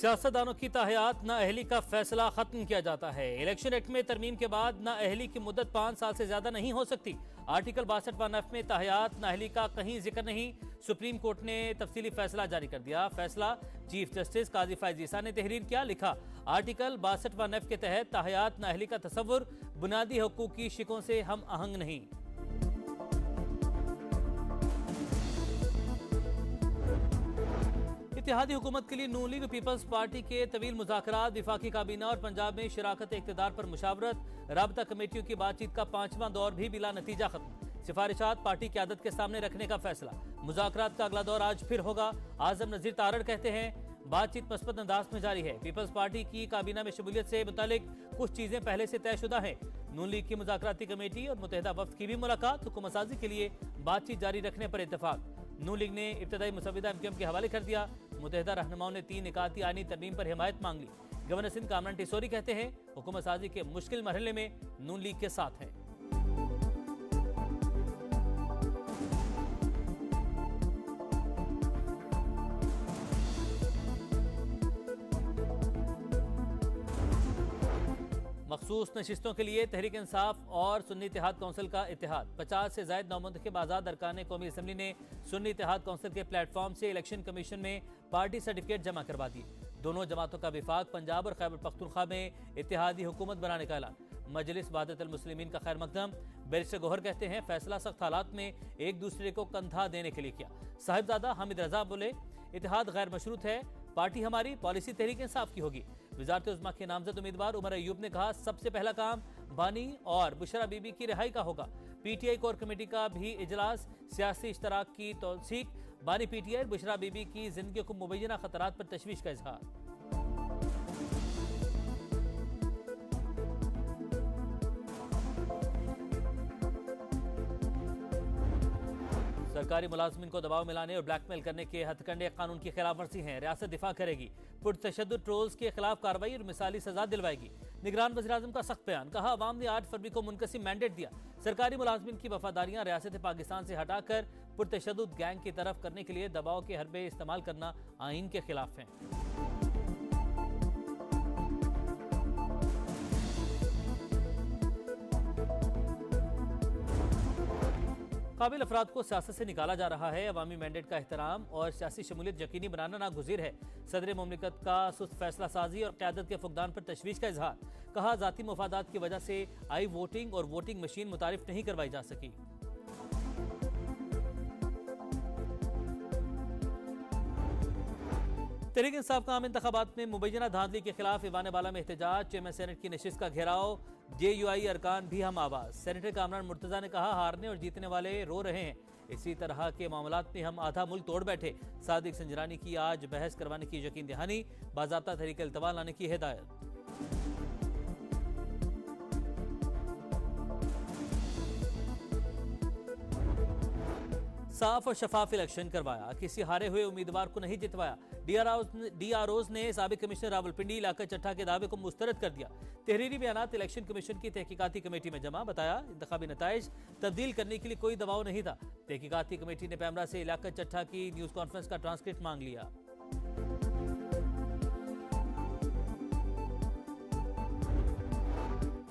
सियासतदानों की ताहयात नाअहली का फैसला खत्म किया जाता है। इलेक्शन एक्ट में तरमीम के बाद नाअहली की मुद्दत 5 साल से ज्यादा नहीं हो सकती। आर्टिकल 62(1) में ताहयात नाअहली का कहीं जिक्र नहीं। सुप्रीम कोर्ट ने तफसीली फैसला जारी कर दिया। फैसला चीफ जस्टिस काजी फैज ईसा ने तहरीर किया। लिखा, आर्टिकल 62(1) के तहत ताहयात नाअहली का तस्वुर बुनियादी हकूक की शिकों से हम आहंग नहीं। इत्तेहादी हुकूमत के लिए नून लीग पीपल्स पार्टी के तवील मुज़ाकरात, विफाकी काबीना और पंजाब में शराकत इक़्तिदार पर मुशावरत, राबता कमेटियों की बातचीत का 5वां दौर भी बिला नतीजा खत्म। सिफारिशात पार्टी क़यादत के सामने रखने का फैसला। मुज़ाकरात का अगला दौर आज फिर होगा। आज़म नज़ीर तारड़ कहते हैं, बातचीत मस्बत अंदाज में जारी है। पीपल्स पार्टी की काबीना में शमूलियत से मुतालिक कुछ चीजें पहले से तयशुदा हैं। नून लीग की मुज़ाकराती कमेटी और मुत्तहिदा वफ्द की भी मुलाकात, हुकूमत साजी के लिए बातचीत जारी रखने पर इत्तफाक। नून लीग ने इब्तदाई मुसविदा एमक्यूएम के हवाले कर दिया। मुत्तहिदा रहनुमाओं ने 3 निकाती आईनी तरमीम पर हिमायत मांग ली। गवर्नर सिंध कामरान टिसोरी कहते हैं, हुकूमत साजी के मुश्किल मरहले में नून लीग के साथ है। मखसूस नशिस्तों के लिए तहरीक इंसाफ और सुन्नी इत्तेहाद कौंसिल का इत्तेहाद। 50 से ज़ायद नौमुंतखब आज़ाद अरकान कौमी असम्बली ने सुन्नी इत्तेहाद कौंसिल के प्लेटफॉर्म से इलेक्शन कमीशन में पार्टी सर्टिफिकेट जमा करवा दिए। दोनों जमातों का विफाक पंजाब और खैबर पख्तूनख्वा में इत्तेहादी हुकूमत बनाने का ऐलान। मजलिस वहदतुल मुस्लिमीन का खैर मकदम। बैरिस्टर गौहर कहते हैं, फैसला सख्त हालात में एक दूसरे को कंधा देने के लिए किया। साहिबजादा हामिद रजा बोले, इत्तेहाद गैर मशरूत है, पार्टी हमारी, पॉलिसी तहरीक इंसाफ की होगी। वज़ारत उज़्मा के नामजद उम्मीदवार उमर अयूब ने कहा, सबसे पहला काम बानी और बुशरा बीबी की रिहाई का होगा। पीटीआई कोर कमेटी का भी इजलास, सियासी इश्तराक की तौसीक। बानी पीटीआई बुशरा बीबी की जिंदगी को मुबैना खतरात पर तशवीश का इजहार। सरकारी मुलाजमिन को दबाव मिलाने और ब्लैकमेल करने के हथकंडे कानून की खिलाफ वर्जी हैं। रियासत दिफा करेगी, पुरतशद्दुद ट्रोल्स के खिलाफ कार्रवाई और मिसाली सजा दिलवाएगी। निगरान वज़ीर-ए-आज़म का सख्त बयान। कहा, अवाम ने 8 फरवरी को मुनक़सिम मैंडेट दिया। सरकारी मुलाजमिन की वफादारियां रियासत पाकिस्तान से हटाकर पुरतशद्दुद गैंग की तरफ करने के लिए दबाव के हरबे इस्तेमाल करना आईन के खिलाफ है। काबिल अफराद को सियासत से निकाला जा रहा है। अवामी मैंडेट का एहतराम और सियासी शमूलियत यकीनी बनाना नागुज़ीर है। सदर मुमलिकत का सुस्त फैसला साजी और क़यादत के फुकदान पर तशवीश का इजहार। कहा, ज़ाती मुफादात की वजह से आई वोटिंग और वोटिंग मशीन मुतारिफ नहीं करवाई जा सकी। तहरीक इंसाफ का आम इंतखाबात में मुबैना धांधली के खिलाफ ईवान बाला में एहतजाज। चेयरमैन सेनेट की नशिस्त का घेराव। JUI अरकान भी हम आवाज। सेनेटर कामरान मुर्तजा ने कहा, हारने और जीतने वाले रो रहे हैं। इसी तरह के मामलात में हम आधा मुल्क तोड़ बैठे। सादिक संजरानी की आज बहस करवाने की यकीन दहानी। बाज़ाब्ता तरीके इल्तवा लाने की हिदायत। साफ और शफाफ इलेक्शन करवाया, किसी हारे हुए उम्मीदवार को नहीं जितवाया। DROs ने साबिक कमिश्नर रावलपिंडी इलाका चट्ठा के दावे को मुस्तरद कर दिया। तहरीरी बयानात इलेक्शन कमीशन की तहकीकाती कमेटी में जमा। बताया, इंतखाबी नताइज तब्दील करने के लिए कोई दबाव नहीं था। तहकीकाती कमेटी ने पैमरा से इलाका चट्ठा की न्यूज कॉन्फ्रेंस का ट्रांसक्रिप्ट मांग लिया।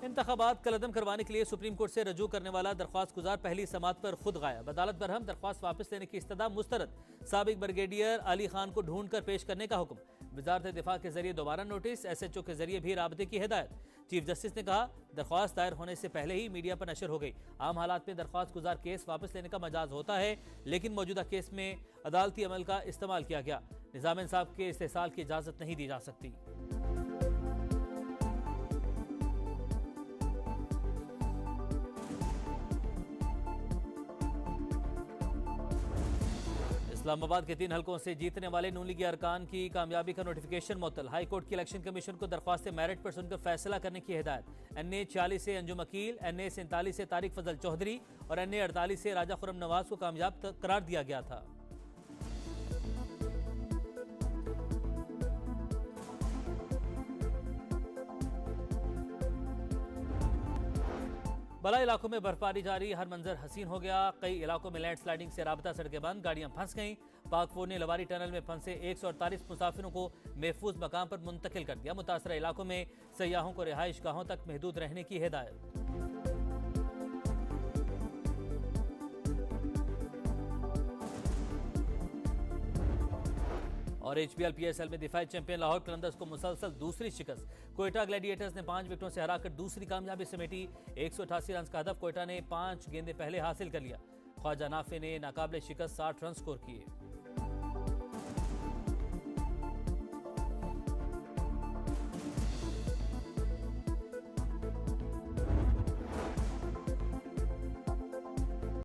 इंतखाबात कलअदम करवाने के लिए सुप्रीम कोर्ट से रजू करने वाला दरख्वास्त गुजार पहली समात पर खुद गायब। अदालत बरहम, दरख्वास्त वापस लेने की इस्तदा मुस्तरद। साबिक ब्रिगेडियर अली खान को ढूंढ कर पेश करने का हुक्म। वजारत दिफा के जरिए दोबारा नोटिस। SHO के जरिए भी राबते की हिदायत। चीफ जस्टिस ने कहा, दरख्वास्त दायर होने से पहले ही मीडिया पर नशर हो गई। आम हालात में दरख्वास्त गुजार केस वापस लेने का मजाज होता है, लेकिन मौजूदा केस में अदालती अमल का इस्तेमाल किया गया। निज़ाम इंसाफ के इस्तेसाल की इजाजत नहीं दी जा सकती। इस्लामाबाद के 3 हलकों से जीतने वाले नून लीगी अरकान की कामयाबी का नोटिफिकेशन मुअत्तल। हाई कोर्ट की इलेक्शन कमीशन को दरख्वास्त मेरिट पर सुनकर फैसला करने की हिदायत। NA 46 से अंजुम अकील, NA 47 से तारिक फजल चौधरी और NA 48 से राजा खुर्रम नवाज को कामयाब करार दिया गया था। बड़ा इलाकों में बर्फबारी जारी, हर मंजर हसीन हो गया। कई इलाकों में लैंडस्लाइडिंग से राबता सड़कें बंद, गाड़ियां फंस गईं। पाक फौज ने लवारी टनल में फंसे 148 मुसाफिरों को महफूज मकाम पर मुंतकिल कर दिया। मुतासरा इलाकों में सयाहों को रिहाइश गाहों तक महदूद रहने की हिदायत। और HPL PSL में दिफाई चैंपियन लाहौर कलंदर्स को मुसलसल दूसरी शिकस्त। क्वेटा ग्लैडिएटर्स ने 5 विकेटों से हराकर दूसरी कामयाबी समेटी। 188 रन का हदफ क्वेटा ने 5 गेंदें पहले हासिल कर लिया। ख्वाजा नाफे ने नाकाबिले शिकस्त 60 रन स्कोर किए।